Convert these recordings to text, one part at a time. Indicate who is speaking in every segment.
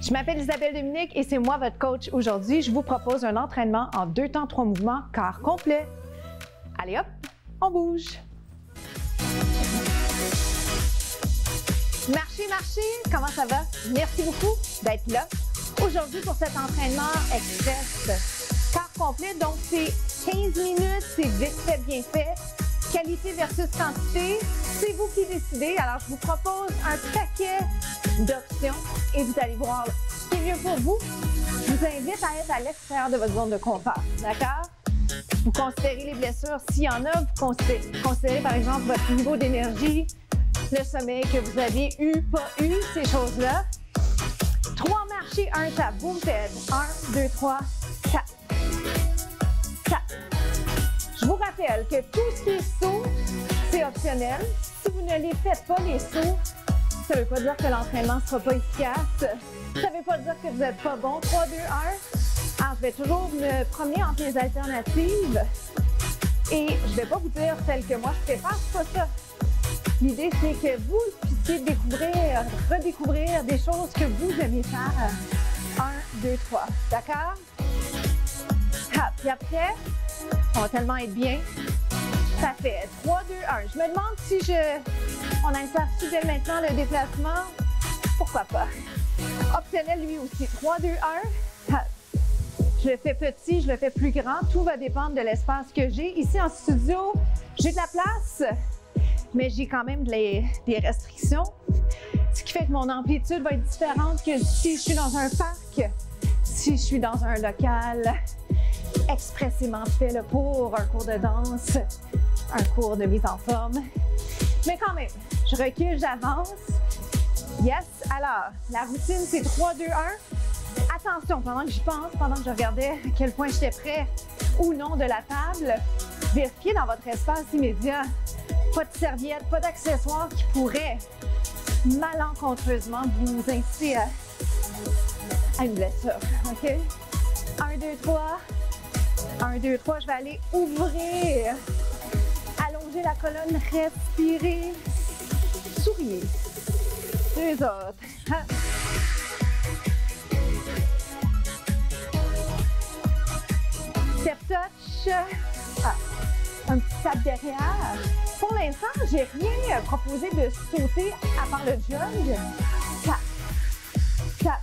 Speaker 1: Je m'appelle Isabelle Dominique et c'est moi votre coach aujourd'hui. Je vous propose un entraînement en 2 temps 3 mouvements, corps complet. Allez hop, on bouge. Marchez, comment ça va? Merci beaucoup d'être là. Aujourd'hui pour cet entraînement express, corps complet, donc c'est 15 minutes, c'est vite fait, bien fait. Qualité versus quantité, c'est vous qui décidez. Alors, je vous propose un paquet d'options et vous allez voir ce qui est mieux pour vous. Je vous invite à être à l'extérieur de votre zone de confort, d'accord? Vous considérez les blessures, s'il y en a, vous considérez par exemple votre niveau d'énergie, le sommeil que vous avez eu, pas eu, ces choses-là. 3 marchés, 1 tap, boom ped. 1, 2, 3, 4. 4. Je vous rappelle que tout ce qui est saut, c'est optionnel. Si vous ne les faites pas, les sauts, ça ne veut pas dire que l'entraînement ne sera pas efficace. Ça ne veut pas dire que vous n'êtes pas bon. 3, 2, 1. Alors, je vais toujours me promener entre les alternatives. Et je ne vais pas vous dire celle que moi je préfère, c'est pas ça. L'idée, c'est que vous puissiez découvrir, redécouvrir des choses que vous aimez faire. 1, 2, 3. D'accord? Puis après, on va tellement être bien. Ça fait 3, 2, 1. Je me demande si on insère dès maintenant le déplacement. Pourquoi pas? Optionnel lui aussi. 3, 2, 1. Je le fais petit, je le fais plus grand. Tout va dépendre de l'espace que j'ai. Ici en studio, j'ai de la place, mais j'ai quand même des restrictions. Ce qui fait que mon amplitude va être différente que si je suis dans un parc, si je suis dans un local expressément fait là, pour un cours de danse, un cours de mise en forme. Mais quand même, je recule, j'avance. Yes! Alors, la routine, c'est 3, 2, 1. Attention, pendant que j'y pense, pendant que je regardais à quel point j'étais prêt ou non de la table, vérifiez dans votre espace immédiat. Pas de serviette, pas d'accessoires qui pourraient malencontreusement vous inciter à une blessure. OK? 1, 2, 3. 1, 2, 3, je vais aller ouvrir, allonger la colonne, respirer, souriez. 2 autres. Step touch. Un petit tap derrière. Pour l'instant, j'ai rien proposé de sauter à part le jog. Tap, tap.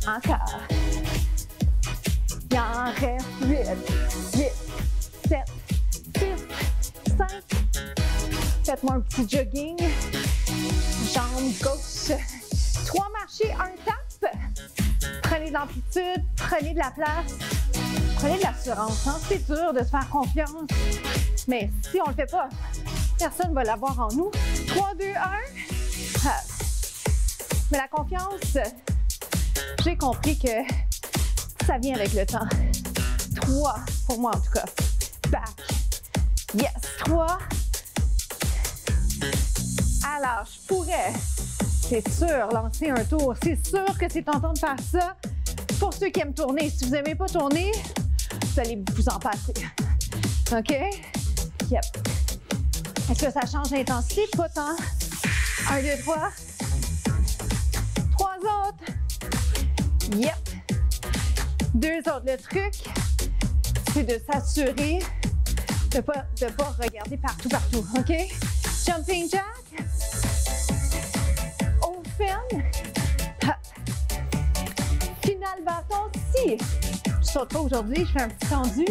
Speaker 1: Encore. Il en reste 8, 7, 6, 5. Faites-moi un petit jogging. Jambe gauche. 3 marchés, 1 tap. Prenez de l'amplitude, prenez de la place, prenez de l'assurance. Hein? C'est dur de se faire confiance, mais si on ne le fait pas, personne ne va l'avoir en nous. 3, 2, 1. Mais la confiance, j'ai compris que ça vient avec le temps. 3, pour moi en tout cas. Back. Yes, 3. Alors, je pourrais, c'est sûr, lancer un tour. C'est sûr que c'est tentant de faire ça. Pour ceux qui aiment tourner, si vous n'aimez pas tourner, vous allez vous en passer. OK? Yep. Est-ce que ça change l'intensité? Pas tant. 1, 2, 3. 3 autres. Yep. 2 autres. Le truc, c'est de s'assurer de pas regarder partout. OK? Jumping jack. Open. Final bâton. Si je saute pas aujourd'hui, je fais un petit tendu.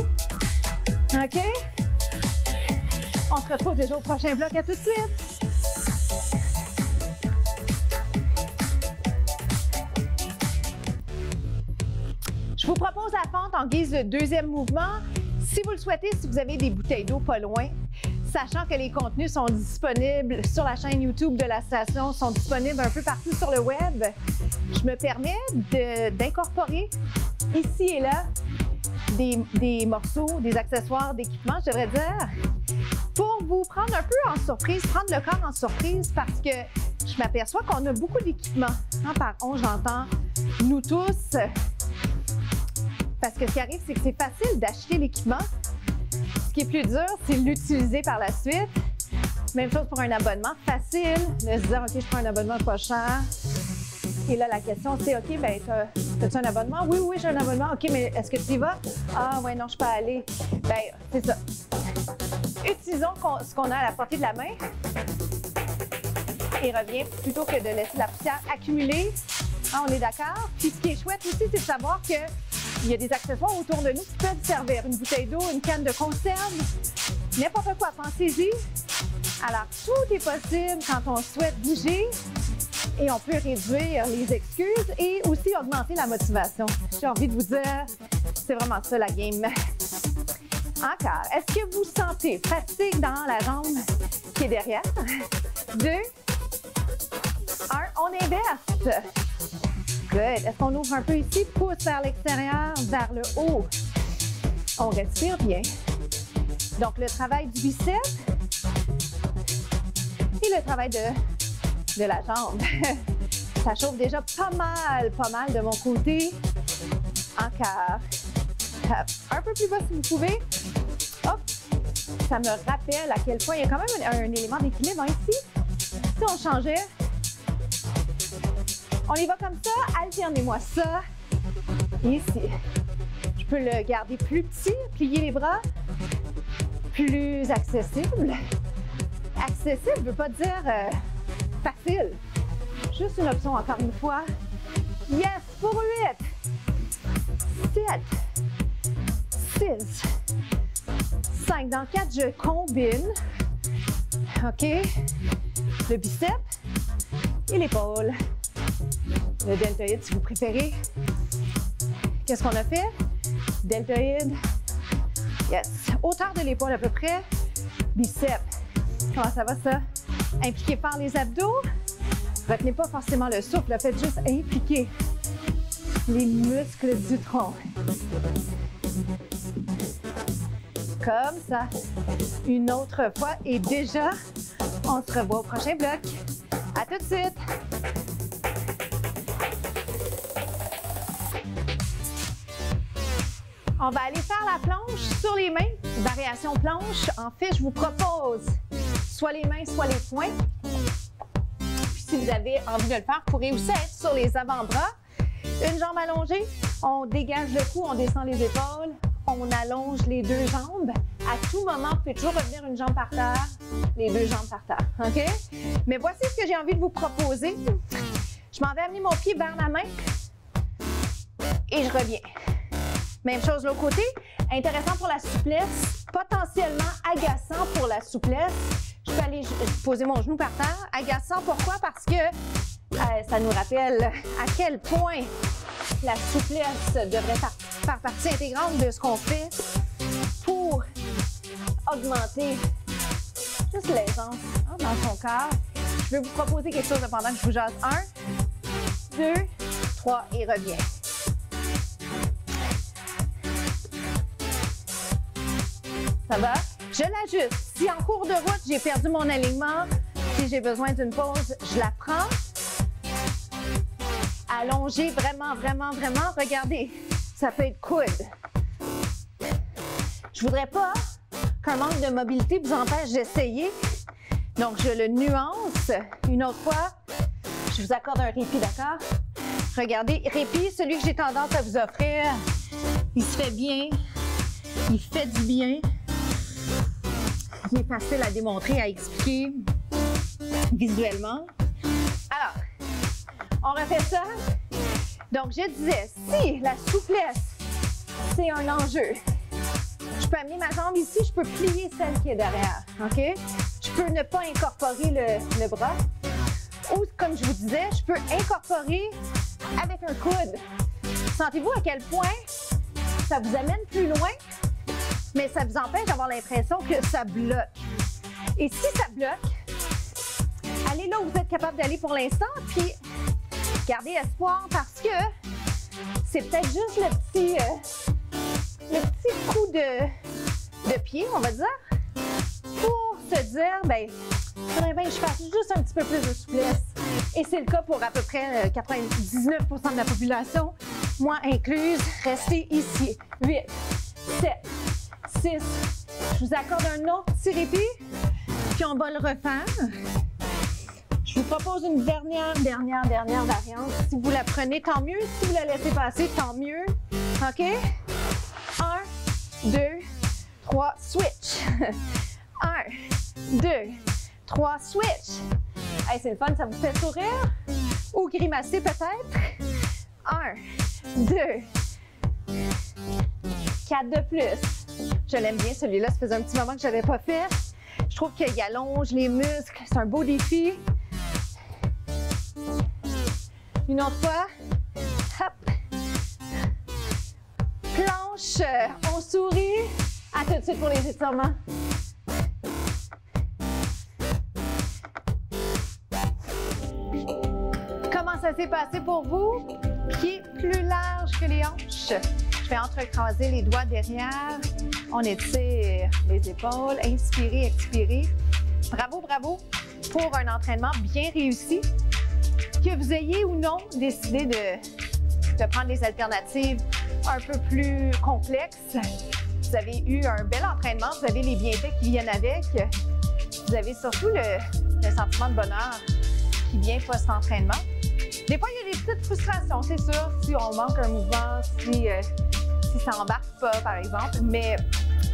Speaker 1: OK? On se retrouve déjà au prochain bloc. À tout de suite. Je vous propose la fente en guise de deuxième mouvement. Si vous le souhaitez, si vous avez des bouteilles d'eau pas loin, sachant que les contenus sont disponibles sur la chaîne YouTube de la station, sont disponibles un peu partout sur le web, je me permets d'incorporer ici et là des morceaux, des accessoires, d'équipements, je devrais dire, pour vous prendre un peu en surprise, prendre le corps en surprise parce que je m'aperçois qu'on a beaucoup d'équipements. Par on, j'entends nous tous. Parce que ce qui arrive, c'est que c'est facile d'acheter l'équipement. Ce qui est plus dur, c'est l'utiliser par la suite. Même chose pour un abonnement. Facile de se dire, OK, je prends un abonnement pas cher. Et là, la question, c'est, OK, bien, as-tu un abonnement? Oui, oui, j'ai un abonnement. OK, mais est-ce que tu y vas? Ah, ouais, non, je ne peux pas aller. Bien, c'est ça. Utilisons ce qu'on a à la portée de la main et revient plutôt que de laisser la poussière accumuler. Ah, on est d'accord? Puis ce qui est chouette aussi, c'est de savoir qu'il y a des accessoires autour de nous qui peuvent servir. Une bouteille d'eau, une canne de conserve, n'importe quoi. Pensez-y. Alors, tout est possible quand on souhaite bouger et on peut réduire les excuses et aussi augmenter la motivation. J'ai envie de vous dire, c'est vraiment ça la game. Encore. Est-ce que vous sentez fatigue dans la jambe qui est derrière? 2, 1, on inverse. Good. Est-ce qu'on ouvre un peu ici? Pousse vers l'extérieur, vers le haut. On respire bien. Donc, le travail du biceps et le travail de la jambe. Ça chauffe déjà pas mal de mon côté. Encore. Un peu plus bas si vous pouvez. Hop. Ça me rappelle à quel point il y a quand même un élément d'équilibre ici. Si on changeait, on y va comme ça. Alternez-moi ça. Ici. Je peux le garder plus petit, plier les bras. Plus accessible. Accessible ne veut pas dire facile. Juste une option encore une fois. Yes, pour 8, 7, 6, 5. Dans 4, je combine. OK. Le biceps et l'épaule. Le deltoïde, si vous préférez. Qu'est-ce qu'on a fait? Deltoïde. Yes. Hauteur de l'épaule à peu près. Biceps. Comment ça va, ça? Impliquez par les abdos. Retenez pas forcément le souffle. Faites juste impliquer les muscles du tronc. Comme ça. Une autre fois. Et déjà, on se revoit au prochain bloc. À tout de suite! On va aller faire la planche sur les mains. Variation planche. En fait, je vous propose soit les mains, soit les poings. Puis si vous avez envie de le faire, vous pourrez aussi être sur les avant-bras. Une jambe allongée. On dégage le cou, on descend les épaules. On allonge les deux jambes. À tout moment, vous pouvez toujours revenir une jambe par terre, les deux jambes par terre. OK? Mais voici ce que j'ai envie de vous proposer. Je m'en vais amener mon pied vers la main et je reviens. Même chose de l'autre côté. Intéressant pour la souplesse, potentiellement agaçant pour la souplesse. Je peux aller poser mon genou par terre. Agaçant, pourquoi? Parce que ça nous rappelle à quel point la souplesse devrait faire partie intégrante de ce qu'on fait pour augmenter juste l'aisance dans son corps. Je vais vous proposer quelque chose pendant que je vous jase. 1, 2, 3 et reviens. Ça va? Je l'ajuste. Si en cours de route, j'ai perdu mon alignement, si j'ai besoin d'une pause, je la prends. Allongez vraiment, vraiment, vraiment. Regardez, ça peut être coude. Je voudrais pas qu'un manque de mobilité vous empêche d'essayer. Donc, je le nuance. Une autre fois, je vous accorde un répit, d'accord? Regardez, répit, celui que j'ai tendance à vous offrir, il se fait bien, il fait du bien. Il est facile à démontrer, à expliquer visuellement. Alors, on refait ça. Donc, je disais, si la souplesse, c'est un enjeu, je peux amener ma jambe ici, je peux plier celle qui est derrière, OK? Je peux ne pas incorporer le bras. Ou, comme je vous disais, je peux incorporer avec un coude. Sentez-vous à quel point ça vous amène plus loin, mais ça vous empêche d'avoir l'impression que ça bloque. Et si ça bloque, allez là où vous êtes capable d'aller pour l'instant, puis gardez espoir parce que c'est peut-être juste le petit coup de pied, on va dire, pour se dire, ben, faudrait bien que je fasse juste un petit peu plus de souplesse. Et c'est le cas pour à peu près 99% de la population, moi incluse. Restez ici. 8, 7, 6. Je vous accorde un autre petit répit, puis on va le refaire. Je Je vous propose une dernière variante. Si vous la prenez, tant mieux. Si vous la laissez passer, tant mieux. OK? 1, 2, 3, switch. 1, 2, 3, switch. Hey, c'est le fun, ça vous fait sourire? Ou grimacer peut-être? 1, 2, 4 de plus. Je l'aime bien celui-là, ça faisait un petit moment que je n'avais pas fait. Je trouve qu'il allonge les muscles, c'est un beau défi. Une autre fois. Hop. Planche, on sourit. À tout de suite pour les étirements. Comment ça s'est passé pour vous? Pieds plus larges que les hanches. Je vais entrecroiser les doigts derrière. On étire les épaules. Inspirez, expirez. Bravo, bravo pour un entraînement bien réussi. Que vous ayez ou non décidé de prendre des alternatives un peu plus complexes, vous avez eu un bel entraînement, vous avez les bienfaits qui viennent avec, vous avez surtout le sentiment de bonheur qui vient post-entraînement. Des fois, il y a des petites frustrations, c'est sûr, si on manque un mouvement, si ça n'embarque pas, par exemple, mais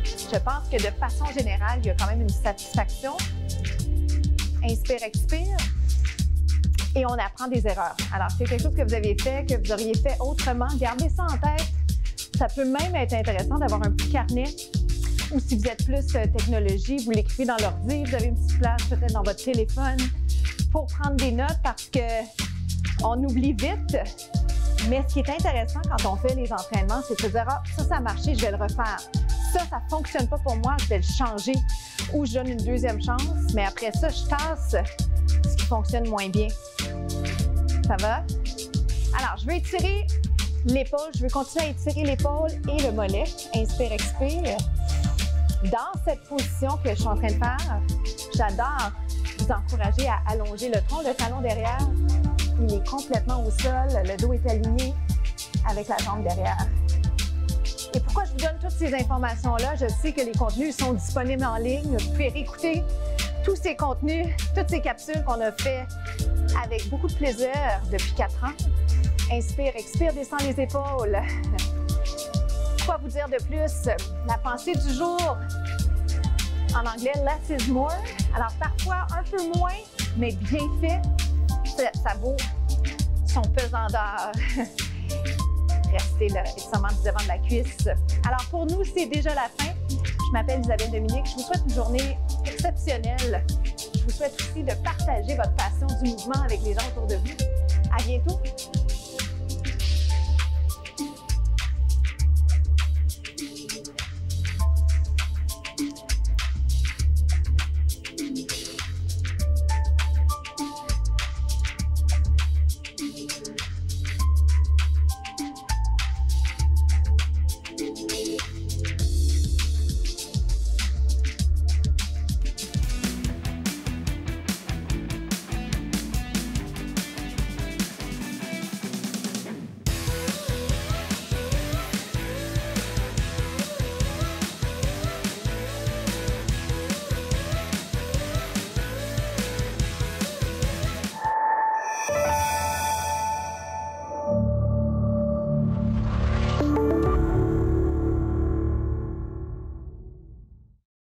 Speaker 1: je pense que de façon générale, il y a quand même une satisfaction. Inspire, expire. Et on apprend des erreurs. Alors, c'est quelque chose que vous avez fait, que vous auriez fait autrement. Gardez ça en tête. Ça peut même être intéressant d'avoir un petit carnet ou si vous êtes plus technologie, vous l'écrivez dans l'ordi, vous avez une petite place peut-être dans votre téléphone pour prendre des notes parce qu'on oublie vite. Mais ce qui est intéressant quand on fait les entraînements, c'est de se dire « Ah, ça a marché, je vais le refaire. Ça ne fonctionne pas pour moi, je vais le changer. » Ou je donne une deuxième chance, mais après ça, je tasse ce qui fonctionne moins bien. Ça va? Alors, je vais étirer l'épaule. Je vais continuer à étirer l'épaule et le mollet. Inspire, expire. Dans cette position que je suis en train de faire, j'adore vous encourager à allonger le tronc. Le talon derrière, il est complètement au sol. Le dos est aligné avec la jambe derrière. Et pourquoi je vous donne toutes ces informations-là? Je sais que les contenus sont disponibles en ligne. Vous pouvez réécouter tous ces contenus, toutes ces capsules qu'on a fait avec beaucoup de plaisir depuis 4 ans. Inspire, expire, descends les épaules. Quoi vous dire de plus? La pensée du jour, en anglais, less is more. Alors parfois un peu moins, mais bien fait, ça vaut son pesant d'or. Restez là, étirement du devant de la cuisse. Alors pour nous, c'est déjà la fin. Je m'appelle Isabelle Dominique. Je vous souhaite une journée exceptionnelle. Je vous souhaite aussi de partager votre passion du mouvement avec les gens autour de vous. À bientôt!